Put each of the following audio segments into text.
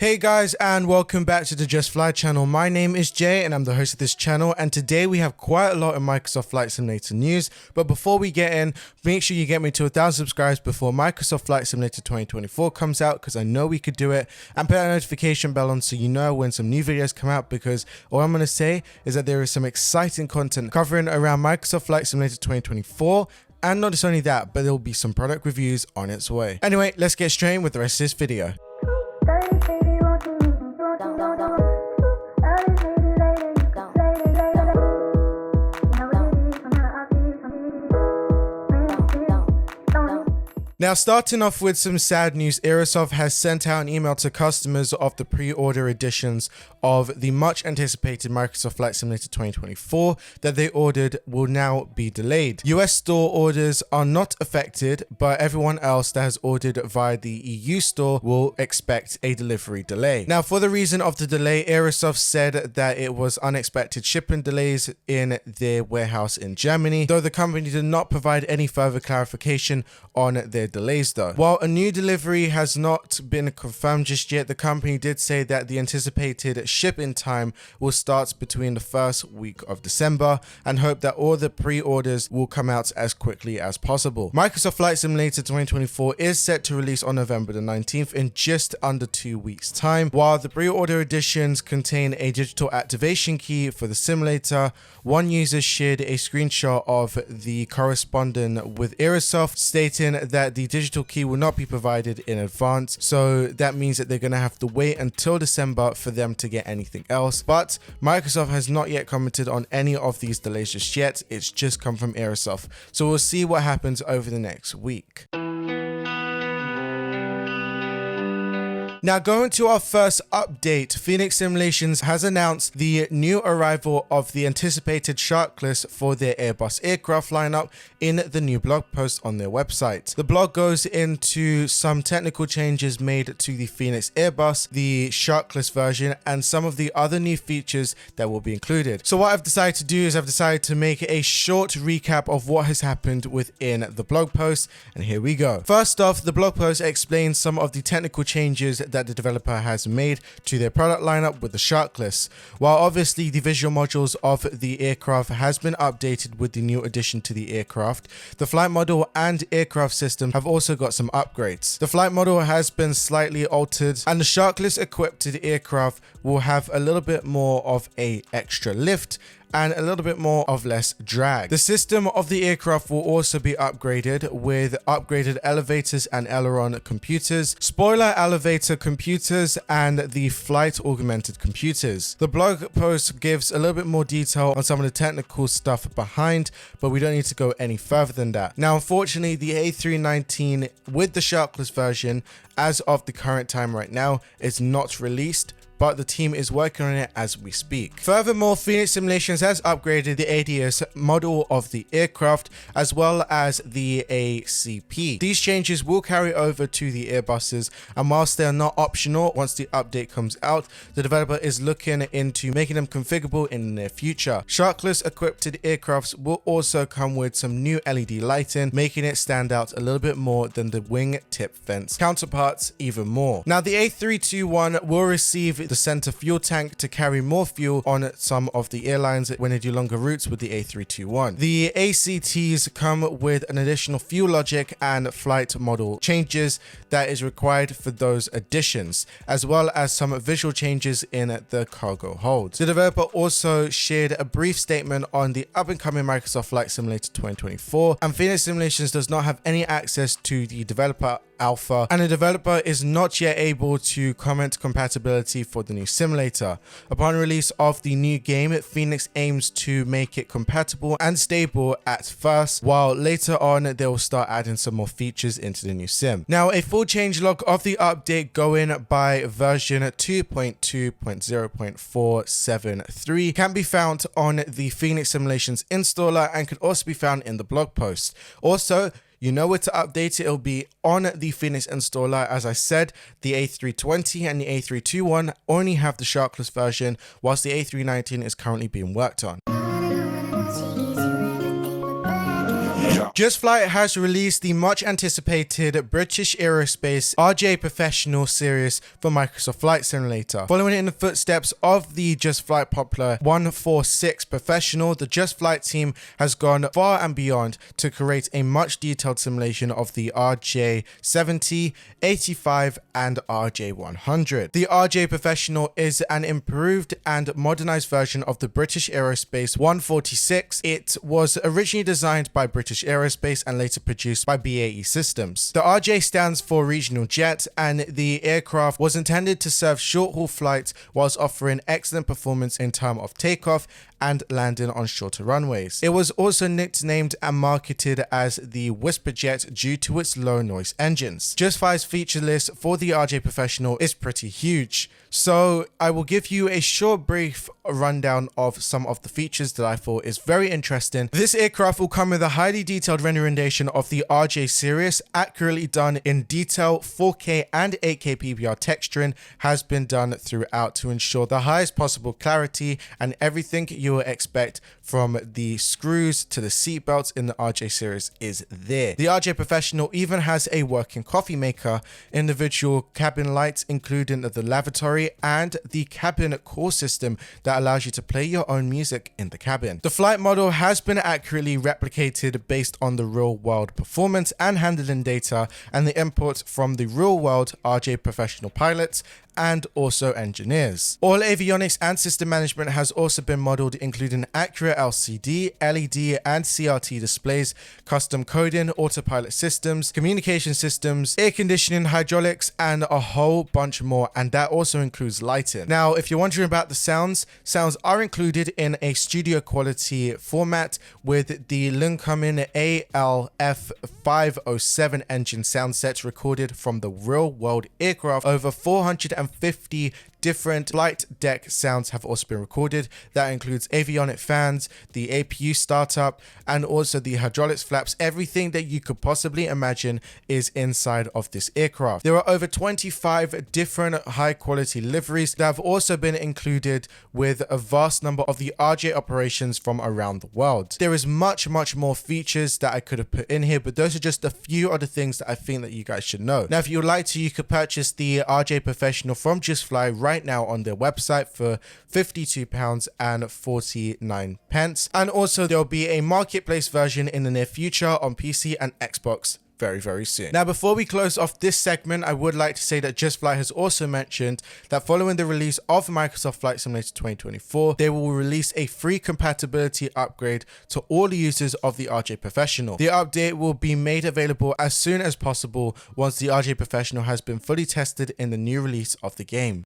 Hey guys, and welcome back to the Justfly channel. My name is Jay and I'm the host of this channel, and today we have quite a lot of Microsoft Flight Simulator news. But before we get in, make sure you get me to 1,000 subscribers before Microsoft Flight Simulator 2024 comes out, because I know we could do it, and put that notification bell on so you know when some new videos come out, because all I'm going to say is that there is some exciting content covering around Microsoft Flight Simulator 2024. And not just only that, but there will be some product reviews on its way. Anyway, let's get straight in with the rest of this video. Now, starting off with some sad news, Aerosoft has sent out an email to customers of the pre-order editions of the much anticipated Microsoft Flight Simulator 2024 that they ordered will now be delayed. US store orders are not affected, but everyone else that has ordered via the EU store will expect a delivery delay. Now, for the reason of the delay, Aerosoft said that it was unexpected shipping delays in their warehouse in Germany, though the company did not provide any further clarification on their delays though. While a new delivery has not been confirmed just yet, the company did say that the anticipated shipping time will start between the first week of December, and hope that all the pre-orders will come out as quickly as possible. Microsoft Flight Simulator 2024 is set to release on November the 19th in just under 2 weeks time. While the pre-order editions contain a digital activation key for the simulator, one user shared a screenshot of the corresponding with Aerosoft stating that the digital key will not be provided in advance, so that means that they're going to have to wait until December for them to get anything else. But Microsoft has not yet commented on any of these delays just yet. It's just come from Aerosoft, so we'll see what happens over the next week. Now, going to our first update, Fenix Simulations has announced the new arrival of the anticipated Sharklets for their Airbus aircraft lineup in the new blog post on their website. The blog goes into some technical changes made to the Fenix Airbus, the Sharklets version, and some of the other new features that will be included. So what I've decided to do is I've decided to make a short recap of what has happened within the blog post, and here we go. First off, the blog post explains some of the technical changes that the developer has made to their product lineup with the Sharklets. While obviously the visual modules of the aircraft has been updated with the new addition to the aircraft, the flight model and aircraft system have also got some upgrades. The flight model has been slightly altered, and the Sharklets equipped aircraft will have a little bit more of a extra lift and a little bit more of less drag. The system of the aircraft will also be upgraded with upgraded elevators and aileron computers, spoiler elevator computers, and the flight augmented computers. The blog post gives a little bit more detail on some of the technical stuff behind, but we don't need to go any further than that. Now, unfortunately, the A319 with the Sharklets version, as of the current time right now, is not released, but the team is working on it as we speak. Furthermore, Fenix Simulations has upgraded the ADS model of the aircraft as well as the ACP. These changes will carry over to the Airbuses, and whilst they are not optional once the update comes out, the developer is looking into making them configurable in the near future. Sharklets equipped aircrafts will also come with some new LED lighting, making it stand out a little bit more than the wing tip vents counterparts even more. Now, the A321 will receive the center fuel tank to carry more fuel on some of the airlines when they do longer routes with the A321. The ACTs come with an additional fuel logic and flight model changes that is required for those additions, as well as some visual changes in the cargo holds. The developer also shared a brief statement on the up-and-coming Microsoft Flight Simulator 2024, and Fenix Simulations does not have any access to the developer alpha, and the developer is not yet able to comment compatibility for the new simulator. Upon release of the new game, Fenix aims to make it compatible and stable at first, while later on they will start adding some more features into the new sim. Now, a full changelog of the update going by version 2.2.0.473 can be found on the Fenix Simulations installer and could also be found in the blog post. Also, you know where to update it. It'll be on the Fenix installer. As I said, the A320 and the A321 only have the Sharklets version, whilst the A319 is currently being worked on. Justfly has released the much anticipated British Aerospace RJ Professional series for Microsoft Flight Simulator. Following in the footsteps of the Justfly popular 146 Professional, the Justfly team has gone far and beyond to create a much detailed simulation of the RJ70, 85 and RJ100. The RJ Professional is an improved and modernized version of the British Aerospace 146. It was originally designed by British Aerospace and later produced by BAE Systems. The RJ stands for Regional Jet, and the aircraft was intended to serve short-haul flights whilst offering excellent performance in terms of takeoff and landing on shorter runways. It was also nicknamed and marketed as the Whisper Jet due to its low noise engines. Justfly's feature list for the RJ Professional is pretty huge, so I will give you a short brief rundown of some of the features that I thought is very interesting. This aircraft will come with a highly detailed renderization of the RJ series, accurately done in detail. 4K and 8K PBR texturing has been done throughout to ensure the highest possible clarity and everything you will expect from the screws to the seat belts in the RJ series is there. The RJ Professional even has a working coffee maker, individual cabin lights including the lavatory, and the cabin call system that allows you to play your own music in the cabin. The flight model has been accurately replicated based on the real world performance and handling data and the input from the real world RJ Professional pilots and also engineers. All avionics and system management has also been modeled, including accurate LCD, LED and CRT displays, custom coding, autopilot systems, communication systems, air conditioning, hydraulics, and a whole bunch more, and that also includes lighting. Now, if you're wondering about the sounds are included in a studio quality format with the Lincoln ALF 507 engine sound sets recorded from the real world aircraft. Over 450 different flight deck sounds have also been recorded. That includes avionic fans, the APU startup, and also the hydraulics flaps. Everything that you could possibly imagine is inside of this aircraft. There are over 25 different high quality liveries that have also been included with a vast number of the RJ operations from around the world. There is much more features that I could have put in here, but those are just a few of the things that I think that you guys should know. Now, if you would like to, you could purchase the RJ Professional from Justfly right now on their website for £52.49, and also there'll be a marketplace version in the near future on PC and Xbox very soon. Now, before we close off this segment, I would like to say that Justfly has also mentioned that following the release of Microsoft Flight Simulator 2024, they will release a free compatibility upgrade to all users of the RJ Professional. The update will be made available as soon as possible once the RJ Professional has been fully tested in the new release of the game.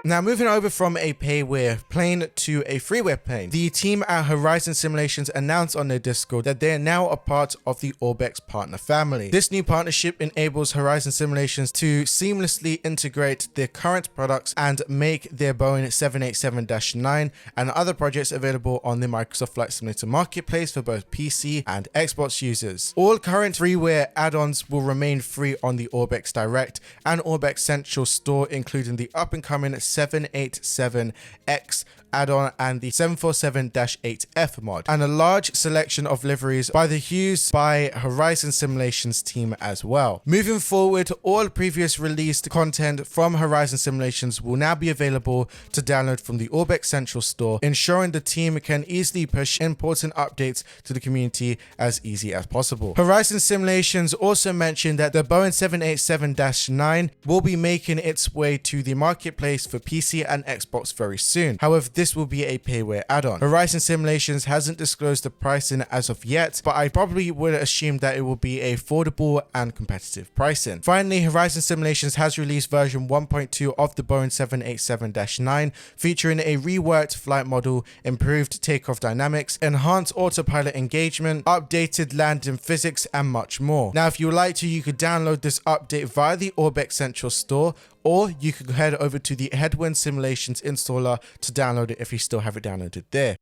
Now, moving over from a payware plane to a freeware plane, the team at Horizon Simulations announced on their Discord that they are now a part of the Orbx partner family. This new partnership enables Horizon Simulations to seamlessly integrate their current products and make their Boeing 787-9 and other projects available on the Microsoft Flight Simulator marketplace for both PC and Xbox users. All current freeware add-ons will remain free on the Orbx Direct and Orbx Central store, including the up-and-coming 787X add-on and the 747-8F mod, and a large selection of liveries by the Hughes by Horizon Simulations team as well. Moving forward, all previous released content from Horizon Simulations will now be available to download from the Orbx Central store, ensuring the team can easily push important updates to the community as easy as possible. Horizon Simulations also mentioned that the Boeing 787-9 will be making its way to the marketplace for PC and Xbox very soon. However, this will be a payware add-on. Horizon Simulations hasn't disclosed the pricing as of yet, but I probably would assume that it will be affordable and competitive pricing. Finally, Horizon Simulations has released version 1.2 of the Boeing 787-9, featuring a reworked flight model, improved takeoff dynamics, enhanced autopilot engagement, updated landing physics, and much more. Now, if you would like to, you could download this update via the Orbx Central store, or you could head over to the Headwind Simulations installer to download it if you still have it downloaded there.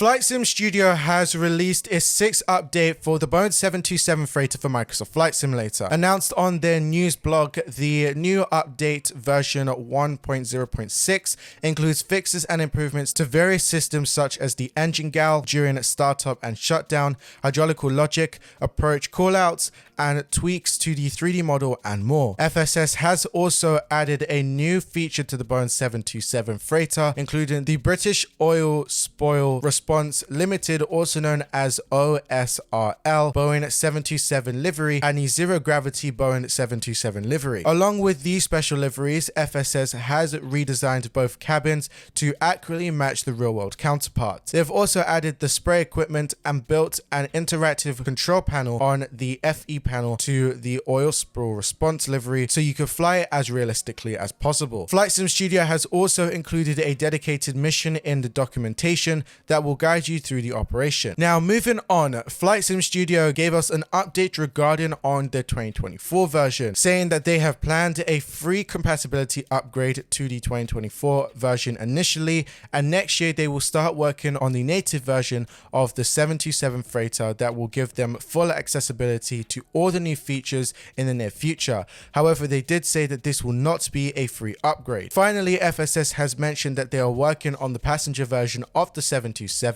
FlightSim Studio has released its 6th update for the Boeing 727 freighter for Microsoft Flight Simulator. Announced on their news blog, the new update version 1.0.6 includes fixes and improvements to various systems such as the engine gal during startup and shutdown, hydraulical logic, approach callouts, and tweaks to the 3D model and more. FSS has also added a new feature to the Boeing 727 freighter, including the British Oil Spoil Response Limited, also known as OSRL, Boeing 727 livery, and the Zero Gravity Boeing 727 livery. Along with these special liveries, FSS has redesigned both cabins to accurately match the real-world counterparts. They've also added the spray equipment and built an interactive control panel on the FE panel to the Oil Spill Response livery so you can fly it as realistically as possible. FlightSim Studio has also included a dedicated mission in the documentation that will guide you through the operation. Now moving on, FlightSim Studio gave us an update regarding on the 2024 version, saying that they have planned a free compatibility upgrade to the 2024 version initially, and next year they will start working on the native version of the 727 freighter that will give them full accessibility to all the new features in the near future. However, they did say that this will not be a free upgrade. Finally, FSS has mentioned that they are working on the passenger version of the 727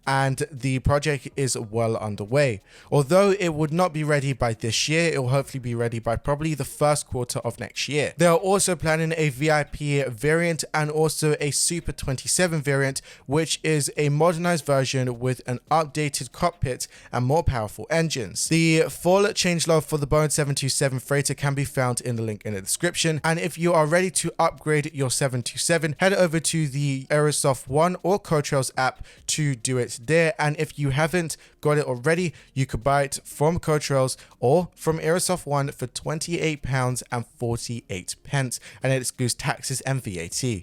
and the project is well underway. Although it would not be ready by this year, it will hopefully be ready by probably the first quarter of next year. They are also planning a VIP variant and also a Super 27 variant, which is a modernized version with an updated cockpit and more powerful engines. The full changelog for the Boeing 727 freighter can be found in the link in the description, and if you are ready to upgrade your 727, head over to the Aerosoft One or CodeTrails app to do it there. And if you haven't got it already, you could buy it from CodeTrails or from Aerosoft One for £28.48, and it excludes taxes and VAT.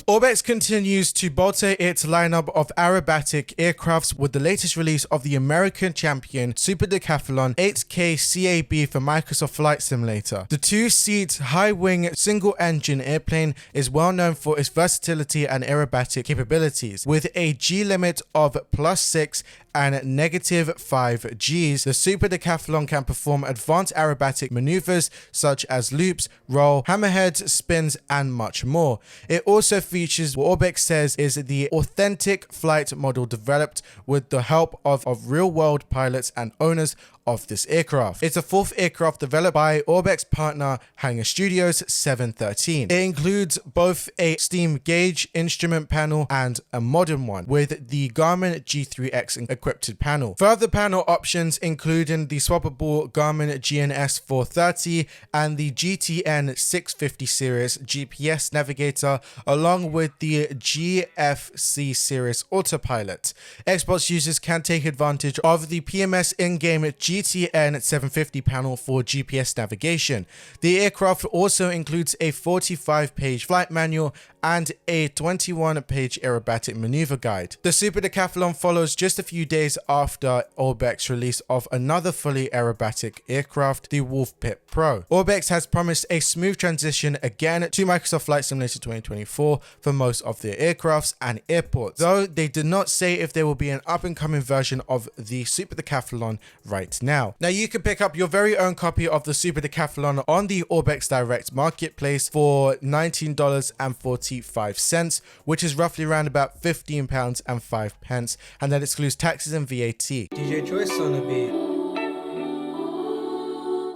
Orbx continues to bolster its lineup of aerobatic aircrafts with the latest release of the American champion Super Decathlon 8K CAB for Microsoft Flight Simulator. The two-seat, high-wing, single-engine airplane is well known for its versatility and aerobatic capabilities. With a G limit of +6 and -5 Gs, the Super Decathlon can perform advanced aerobatic maneuvers such as loops, roll, hammerheads, spins, and much more. It also features what Orbx says is the authentic flight model developed with the help of real-world pilots and owners of this aircraft. It's a fourth aircraft developed by Orbx partner Hangar Studios 713. It includes both a steam gauge instrument panel and a modern one with the Garmin G3X equipped panel. Further panel options including the swappable Garmin GNS 430 and the GTN 650 series GPS navigator, along with the GFC series autopilot. Xbox users can take advantage of the PMS in-game GTN 750 panel for GPS navigation. The aircraft also includes a 45-page flight manual and a 21-page aerobatic maneuver guide. The Super Decathlon follows just a few days after Orbx release of another fully aerobatic aircraft, the Wolf Pit Pro. Orbx has promised a smooth transition again to Microsoft Flight Simulator 2024 for most of their aircrafts and airports, though they did not say if there will be an up-and-coming version of the Super Decathlon right now. Now you can pick up your very own copy of the Super Decathlon on the Orbx Direct Marketplace for $19.45, which is roughly around about £15.05, and that excludes taxes and VAT. DJ Choice on a beat.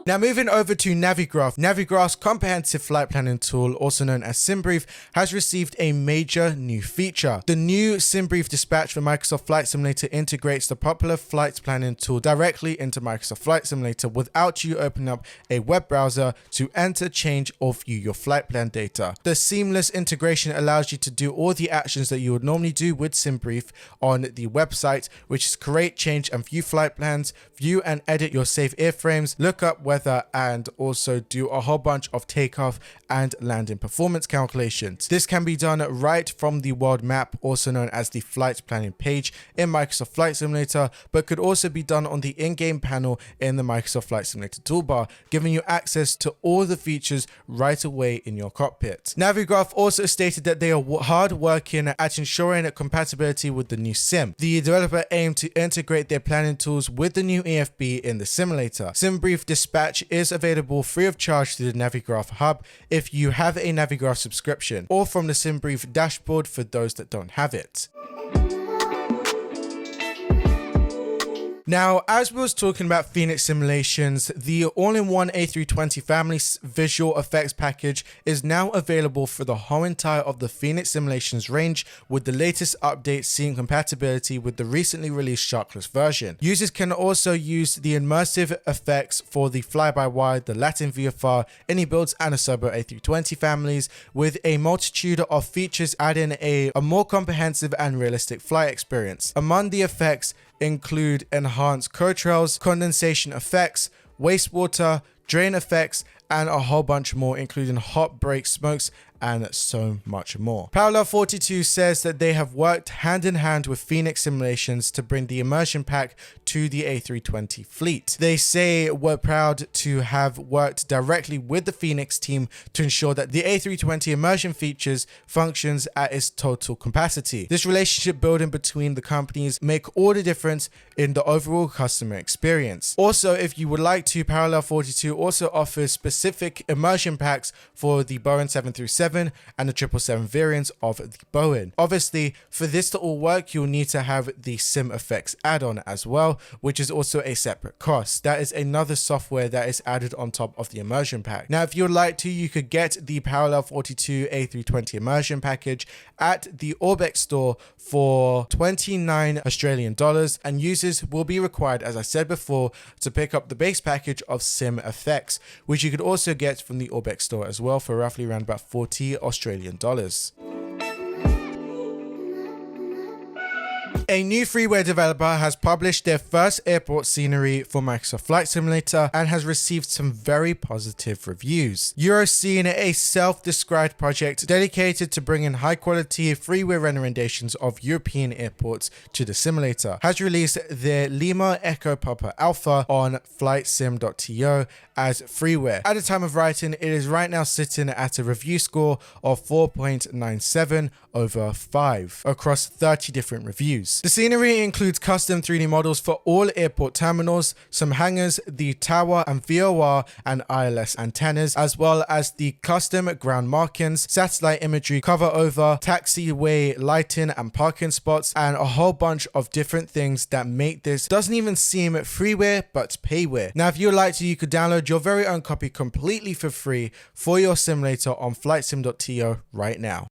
Now moving over to Navigraph. Navigraph's comprehensive flight planning tool, also known as SimBrief, has received a major new feature. The new SimBrief dispatch for Microsoft Flight Simulator integrates the popular flight planning tool directly into Microsoft Flight Simulator without you opening up a web browser to enter, change, or view your flight plan data. The seamless integration allows you to do all the actions that you would normally do with SimBrief on the website, which is create, change, and view flight plans, view and edit your saved airframes, look up weather weather and also do a whole bunch of takeoff and landing performance calculations. This can be done right from the world map, also known as the flight planning page in Microsoft Flight Simulator, but could also be done on the in-game panel in the Microsoft Flight Simulator toolbar, giving you access to all the features right away in your cockpit. Navigraph also stated that they are hard working at ensuring compatibility with the new sim. The developer aimed to integrate their planning tools with the new EFB in the simulator. SimBrief Dispatch is available free of charge through the Navigraph hub if you have a Navigraph subscription, or from the SimBrief dashboard for those that don't have it. Now, as we was talking about Fenix Simulations, the all-in-one A320 family visual effects package is now available for the whole entire of the Fenix Simulations range, with the latest update seeing compatibility with the recently released Sharklets version. Users can also use the immersive effects for the fly-by-wire, the Latin VFR, any builds and Asobo A320 families, with a multitude of features adding a more comprehensive and realistic flight experience. Among the effects include enhanced contrails, condensation effects, wastewater, drain effects, and a whole bunch more, including hot brake smokes and so much more. Parallel 42 says that they have worked hand in hand with Fenix Simulations to bring the immersion pack to the A320 fleet. They say we're proud to have worked directly with the Fenix team to ensure that the A320 immersion features functions at its total capacity. This relationship building between the companies make all the difference in the overall customer experience. Also, if you would like to, Parallel 42 also offers specific immersion packs for the Boeing 737 and the 777 variants of the Boeing. Obviously, for this to all work, you'll need to have the Sim Effects add-on as well, which is also a separate cost. That is another software that is added on top of the immersion pack. Now, if you'd like to, you could get the Parallel 42 A320 immersion package at the Orbx store for 29 Australian dollars, and users will be required, as I said before, to pick up the base package of Sim Effects, which you could also get from the Orbx store as well for roughly around about 40 Australian dollars. A new freeware developer has published their first airport scenery for Microsoft Flight Simulator and has received some very positive reviews. EuroScene, a self-described project dedicated to bringing high-quality freeware renderings of European airports to the simulator, has released their Lima Echo Papa Alpha on FlightSim.to as freeware. At the time of writing, it is right now sitting at a review score of 4.97 over 5 across 30 different reviews. The scenery includes custom 3D models for all airport terminals, some hangars, the tower and VOR and ILS antennas, as well as the custom ground markings, satellite imagery, cover over, taxiway lighting and parking spots, and a whole bunch of different things that make this doesn't even seem freeware but payware. Now, if you'd like to, you could download your very own copy completely for free for your simulator on FlightSim.to right now.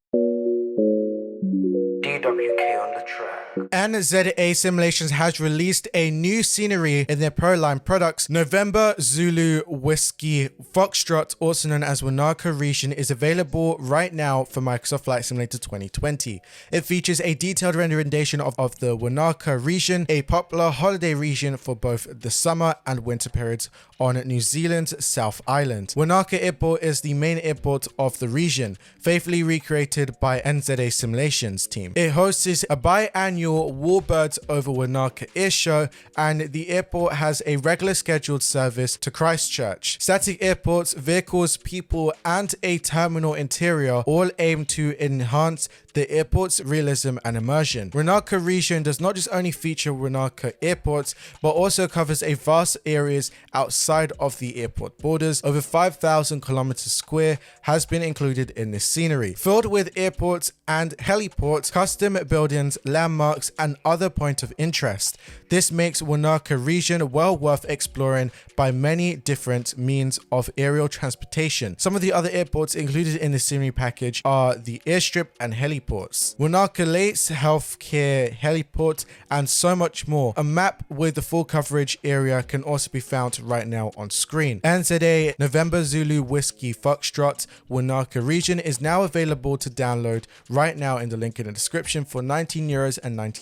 DWK on the track. NZWF Simulations has released a new scenery in their Pro line products. November Zulu Whiskey Foxtrot, also known as Wanaka region, is available right now for Microsoft Flight Simulator 2020. It features a detailed renderization of the Wanaka region, a popular holiday region for both the summer and winter periods on New Zealand's South Island. Wanaka Airport is the main airport of the region, faithfully recreated by NZWF Simulations team. It hosts a biannual Warbirds over Wanaka air show, and the airport has a regular scheduled service to Christchurch. Static airports, vehicles, people, and a terminal interior all aim to enhance the airport's realism and immersion. Wanaka region does not just only feature Wanaka airports, but also covers a vast areas outside of the airport borders. Over 5,000 kilometers square has been included in this scenery, filled with airports and heliports, custom buildings, landmarks, and other points of interest. This makes Wanaka region well worth exploring by many different means of aerial transportation. Some of the other airports included in the scenery package are the airstrip and heliports, Wanaka Lakes Healthcare Heliport, and so much more. A map with the full coverage area can also be found right now on screen. NZA November Zulu Whiskey Foxtrot Wanaka region is now available to download right now in the link in the description for €19.99.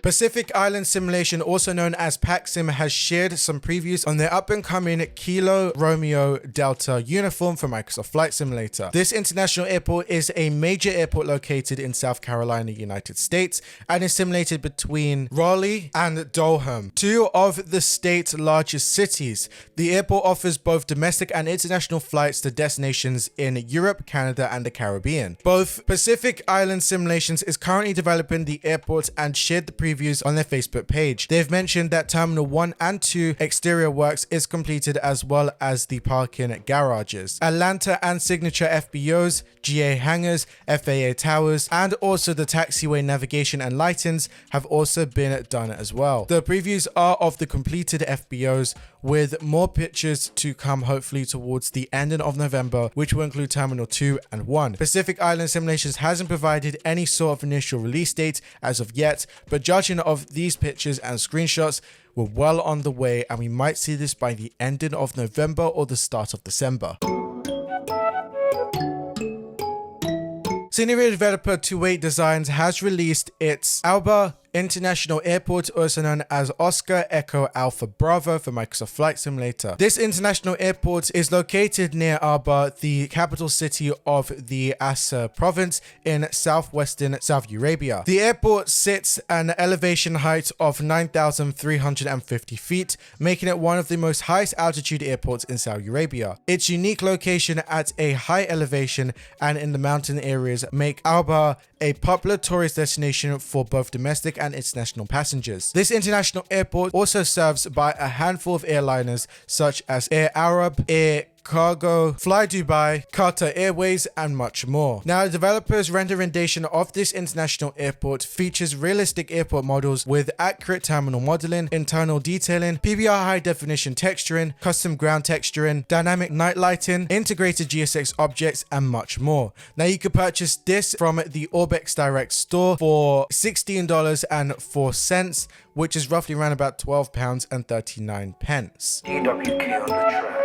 Pacific Island Simulation, also known as PacSim, has shared some previews on their up-and-coming Kilo Romeo Delta uniform for Microsoft Flight Simulator. This international airport is a major airport located in South Carolina, United States, and is simulated between Raleigh and Durham, two of the state's largest cities. The airport offers both domestic and international flights to destinations in Europe, Canada, and the Caribbean. Both Pacific Island Simulations is currently developing the airport and shared the previews on their Facebook page. They've mentioned that Terminal 1 and 2 exterior works is completed, as well as the parking garages, Atlanta and signature FBOs, GA hangars, FAA towers, and also the taxiway navigation and lightings have also been done as well. The previews are of the completed FBOs, with more pictures to come hopefully towards the ending of November, which will include Terminal 2 and 1. Pacific Island Simulations hasn't provided any sort of initial release date as of yet, but judging of these pictures and screenshots, we're well on the way, and we might see this by the ending of November or the start of December. Scenery developer Tuwaiq Designs has released its Abha International Airport, also known as Oscar Echo Alpha Bravo for Microsoft Flight Simulator. This international airport is located near Abha, the capital city of the Abha province in southwestern Saudi Arabia. The airport sits at an elevation height of 9,350 feet, making it one of the most highest altitude airports in Saudi Arabia. Its unique location at a high elevation and in the mountain areas make Abha a popular tourist destination for both domestic and international passengers. This international airport also serves by a handful of airliners such as Air Arab, Air Cargo, Fly Dubai, Qatar Airways, and much more. Now, the developer's renderization of this international airport features realistic airport models with accurate terminal modeling, internal detailing, PBR high definition texturing, custom ground texturing, dynamic night lighting, integrated GSX objects, and much more. Now, you can purchase this from the Orbx Direct store for $16.04, which is roughly around about £12.39. DWK on the track.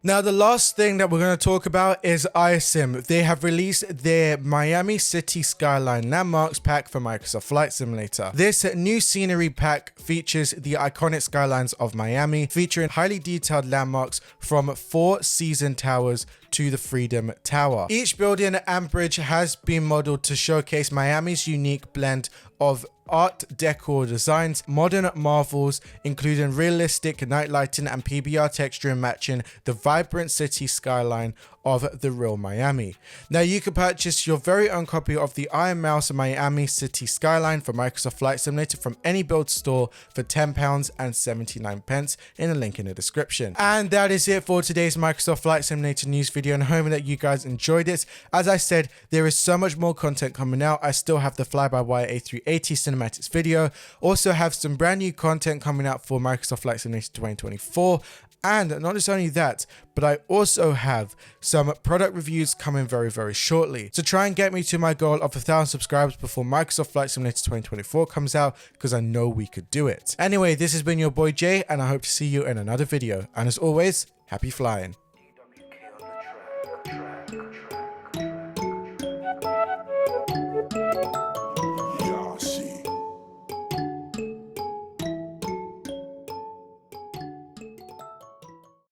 Now, the last thing that we're going to talk about is IronSim. They have released their Miami City Skyline Landmarks pack for Microsoft Flight Simulator. This new scenery pack features the iconic skylines of Miami, featuring highly detailed landmarks from 4 seasoned towers to the Freedom Tower. Each building and bridge has been modeled to showcase Miami's unique blend of Art Deco designs, modern marvels, including realistic night lighting and PBR texturing matching the vibrant city skyline of the real Miami. Now, you can purchase your very own copy of the Iron Mouse Miami City Skyline for Microsoft Flight Simulator from any build store for £10.79 in the link in the description. And that is it for today's Microsoft Flight Simulator news video, and hoping that you guys enjoyed it. As I said, there is so much more content coming out. I still have the fly-by-wire A380 cinematics video, also have some brand new content coming out for Microsoft Flight Simulator 2024. And not just only that, but I also have some product reviews coming very, very shortly. So try and get me to my goal of 1,000 subscribers before Microsoft Flight Simulator 2024 comes out, because I know we could do it. Anyway, this has been your boy Jay, and I hope to see you in another video. And as always, happy flying. DWK on the track.